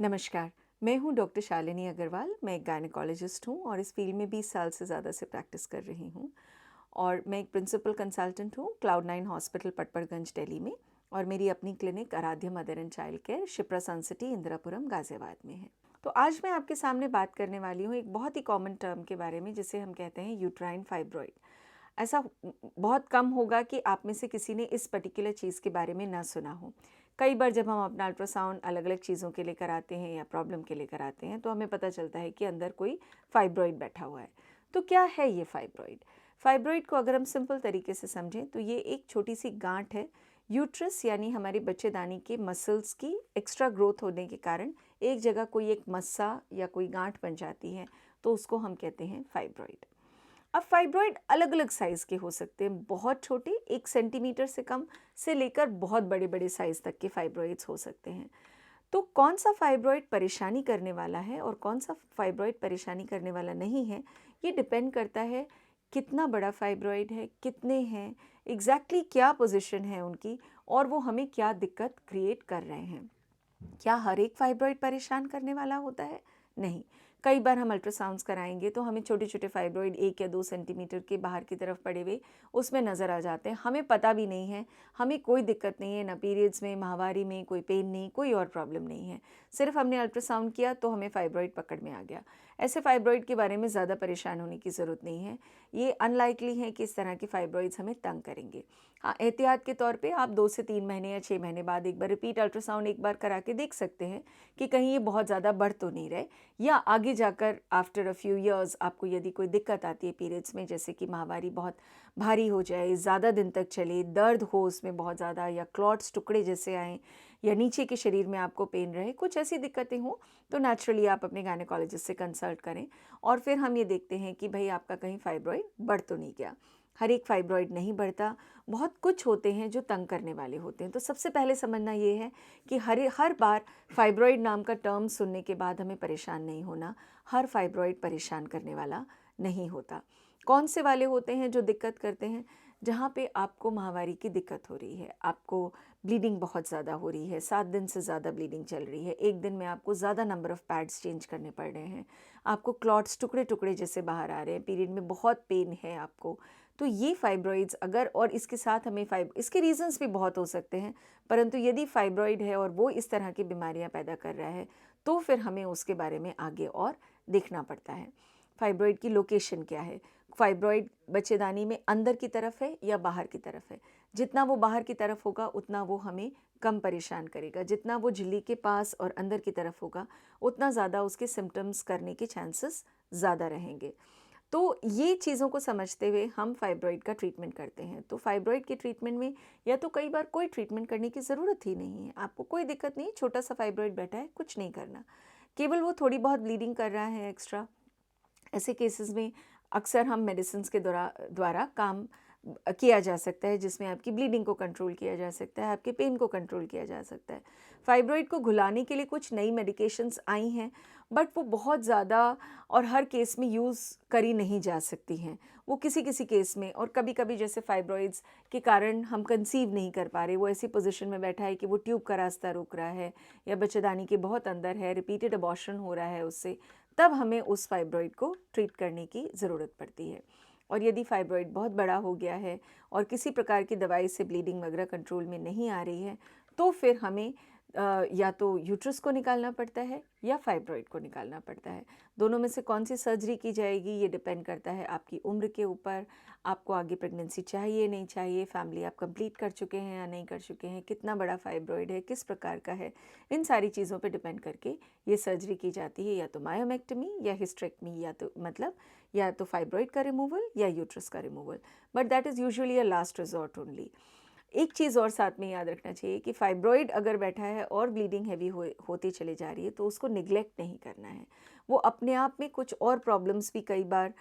नमस्कार, मैं हूं डॉक्टर शालिनी अग्रवाल। मैं एक गायनेकोलॉजिस्ट हूं और इस फील्ड में 20 साल से ज़्यादा से प्रैक्टिस कर रही हूं। और मैं एक प्रिंसिपल कंसल्टेंट हूं क्लाउड9 हॉस्पिटल पटपड़गंज दिल्ली में। और मेरी अपनी clinic Aaradhya mother and child care Shipra Sun City Indirapuram Ghaziabad में है। तो आज मैं आपके सामने बात करने वाली हूँ एक बहुत ही कॉमन टर्म के बारे में, जिसे हम कहते हैं यूट्राइन फाइब्रॉइड। ऐसा बहुत कम होगा कि आप में से किसी ने इस पर्टिकुलर चीज़ के बारे में ना सुना हो। कई बार जब हम अपना अल्ट्रासाउंड अलग अलग चीज़ों के लिए कराते हैं या प्रॉब्लम के लिए कराते हैं तो हमें पता चलता है कि अंदर कोई फाइब्रॉइड बैठा हुआ है। तो क्या है ये फाइब्रॉइड? फाइब्रॉइड को अगर हम सिंपल तरीके से समझें तो ये एक छोटी सी गांठ है। यूट्रस यानी हमारी बच्चेदानी के मसल्स की एक्स्ट्रा ग्रोथ होने के कारण एक जगह कोई एक मस्सा या कोई गांठ बन जाती है, तो उसको हम कहते हैं फाइब्रॉइड। अब फाइब्रॉइड अलग अलग साइज़ के हो सकते हैं, बहुत छोटे 1 सेंटीमीटर से कम से लेकर बहुत बड़े बड़े साइज़ तक के फाइब्रॉइड्स हो सकते हैं। तो कौन सा फाइब्रॉइड परेशानी करने वाला है और कौन सा फाइब्रॉइड परेशानी करने वाला नहीं है, ये डिपेंड करता है कितना बड़ा फाइब्रॉइड है, कितने हैं, एग्जैक्टली क्या पोजीशन है उनकी, और वो हमें क्या दिक्कत क्रिएट कर रहे हैं। क्या हर एक फाइब्रॉइड परेशान करने वाला होता है? नहीं। कई बार हम अल्ट्रासाउंड्स कराएंगे तो हमें छोटे छोटे फाइब्रॉइड 1 या 2 सेंटीमीटर के बाहर की तरफ पड़े हुए उसमें नज़र आ जाते हैं, हमें पता भी नहीं है, हमें कोई दिक्कत नहीं है, ना पीरियड्स में, माहवारी में कोई पेन नहीं, कोई और प्रॉब्लम नहीं है। सिर्फ हमने अल्ट्रासाउंड किया तो हमें फाइब्रॉइड पकड़ में आ गया। ऐसे फाइब्रॉइड के बारे में ज़्यादा परेशान होने की ज़रूरत नहीं है। ये अनलाइकली है कि इस तरह के फाइब्रॉइड्स हमें तंग करेंगे। हाँ, एहतियात के तौर पे आप 2 से 3 महीने या 6 महीने बाद एक बार रिपीट अल्ट्रासाउंड एक बार करा के देख सकते हैं कि कहीं ये बहुत ज़्यादा बढ़ तो नहीं रहे, या आगे जाकर आफ्टर अ फ्यू इयर्स आपको यदि कोई दिक्कत आती है पीरियड्स में, जैसे कि माहवारी बहुत भारी हो जाए, ज़्यादा दिन तक चले, दर्द हो उसमें बहुत ज़्यादा, या क्लॉट्स टुकड़े जैसे आएँ, या नीचे के शरीर में आपको पेन रहे, कुछ ऐसी दिक्कतें हों, तो नेचुरली आप अपने गायनेकोलॉजिस्ट से कंसल्ट करें। और फिर हम ये देखते हैं कि भाई आपका कहीं फाइब्रॉइड बढ़ तो नहीं गया। हर एक फाइब्रॉइड नहीं बढ़ता, बहुत कुछ होते हैं जो तंग करने वाले होते हैं। तो सबसे पहले समझना ये है कि हर बार फाइब्रॉइड नाम का टर्म सुनने के बाद हमें परेशान नहीं होना। हर फाइब्रॉइड परेशान करने वाला नहीं होता। कौन से वाले होते हैं जो दिक्कत करते हैं? जहाँ पे आपको माहवारी की दिक्कत हो रही है, आपको ब्लीडिंग बहुत ज़्यादा हो रही है, 7 दिन से ज़्यादा ब्लीडिंग चल रही है, एक दिन में आपको ज़्यादा नंबर ऑफ़ पैड्स चेंज करने पड़ रहे हैं, आपको क्लॉट्स टुकड़े टुकड़े जैसे बाहर आ रहे हैं, पीरियड में बहुत पेन है आपको, तो ये फाइब्रॉइड्स अगर, और इसके साथ हमें इसके रीजंस भी बहुत हो सकते हैं, परंतु यदि फाइब्रॉइड है और वो इस तरह की बीमारियां पैदा कर रहा है तो फिर हमें उसके बारे में आगे और देखना पड़ता है। फाइब्रॉइड की लोकेशन क्या है? फाइब्रॉइड बच्चेदानी में अंदर की तरफ है या बाहर की तरफ है? जितना वो बाहर की तरफ होगा उतना वो हमें कम परेशान करेगा, जितना वो झिल्ली के पास और अंदर की तरफ होगा उतना ज़्यादा उसके सिम्टम्स करने के चांसेस ज़्यादा रहेंगे। तो ये चीज़ों को समझते हुए हम फाइब्रॉइड का ट्रीटमेंट करते हैं। तो फाइब्रॉइड के ट्रीटमेंट में या तो कई बार कोई ट्रीटमेंट करने की ज़रूरत ही नहीं है, आपको कोई दिक्कत नहीं, छोटा सा फाइब्रॉइड बैठा है, कुछ नहीं करना, केवल वो थोड़ी बहुत ब्लीडिंग कर रहा है एक्स्ट्रा। ऐसे केसेस में अक्सर हम मेडिसिन के द्वारा काम किया जा सकता है, जिसमें आपकी ब्लीडिंग को कंट्रोल किया जा सकता है, आपके पेन को कंट्रोल किया जा सकता है। फाइब्रॉइड को घुलाने के लिए कुछ नई मेडिकेशंस आई हैं, बट वो बहुत ज़्यादा और हर केस में यूज़ करी नहीं जा सकती हैं। वो किसी किसी केस में, और कभी कभी जैसे फाइब्रॉइड्स के कारण हम कंसीव नहीं कर पा रहे, वो ऐसी पोजीशन में बैठा है कि वो ट्यूब का रास्ता रुक रहा है, या बच्चेदानी के बहुत अंदर है, रिपीटेड अबॉर्शन हो रहा है उससे, तब हमें उस फाइब्रॉइड को ट्रीट करने की ज़रूरत पड़ती है। और यदि फाइब्रॉइड बहुत बड़ा हो गया है और किसी प्रकार की दवाई से ब्लीडिंग वगैरह कंट्रोल में नहीं आ रही है, तो फिर हमें या तो यूट्रस को निकालना पड़ता है या फाइब्रॉइड को निकालना पड़ता है। दोनों में से कौन सी सर्जरी की जाएगी ये डिपेंड करता है आपकी उम्र के ऊपर, आपको आगे प्रेगनेंसी चाहिए नहीं चाहिए, फैमिली आप कंप्लीट कर चुके हैं या नहीं कर चुके हैं, कितना बड़ा फाइब्रॉइड है, किस प्रकार का है, इन सारी चीज़ों पे डिपेंड करके ये सर्जरी की जाती है, या तो मायोमेक्टमी या हिस्टेरेक्टमी, या तो या तो फाइब्रॉइड का रिमूवल या यूट्रस का removal, but that is usually a last resort only. एक चीज़ और साथ में याद रखना चाहिए कि फाइब्रॉइड अगर बैठा है और ब्लीडिंग हैवी होती चली जा रही है तो उसको निगलेक्ट नहीं करना है। वो अपने आप में कुछ और प्रॉब्लम्स भी कई बार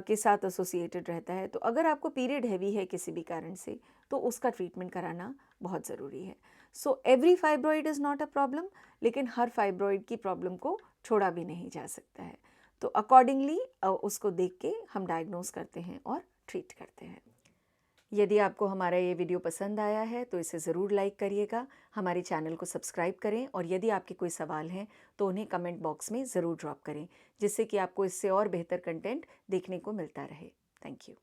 के साथ एसोसिएटेड रहता है। तो अगर आपको पीरियड हैवी है किसी भी कारण से तो उसका ट्रीटमेंट कराना बहुत ज़रूरी है। So every fibroid is not a problem, लेकिन हर फाइब्रॉइड की प्रॉब्लम को छोड़ा भी नहीं जा सकता है। तो अकॉर्डिंगली उसको देख के हम डायग्नोज करते हैं और ट्रीट करते हैं। यदि आपको हमारा ये वीडियो पसंद आया है तो इसे ज़रूर लाइक करिएगा, हमारे चैनल को सब्सक्राइब करें और यदि आपके कोई सवाल हैं तो उन्हें कमेंट बॉक्स में ज़रूर ड्रॉप करें, जिससे कि आपको इससे और बेहतर कंटेंट देखने को मिलता रहे। Thank you.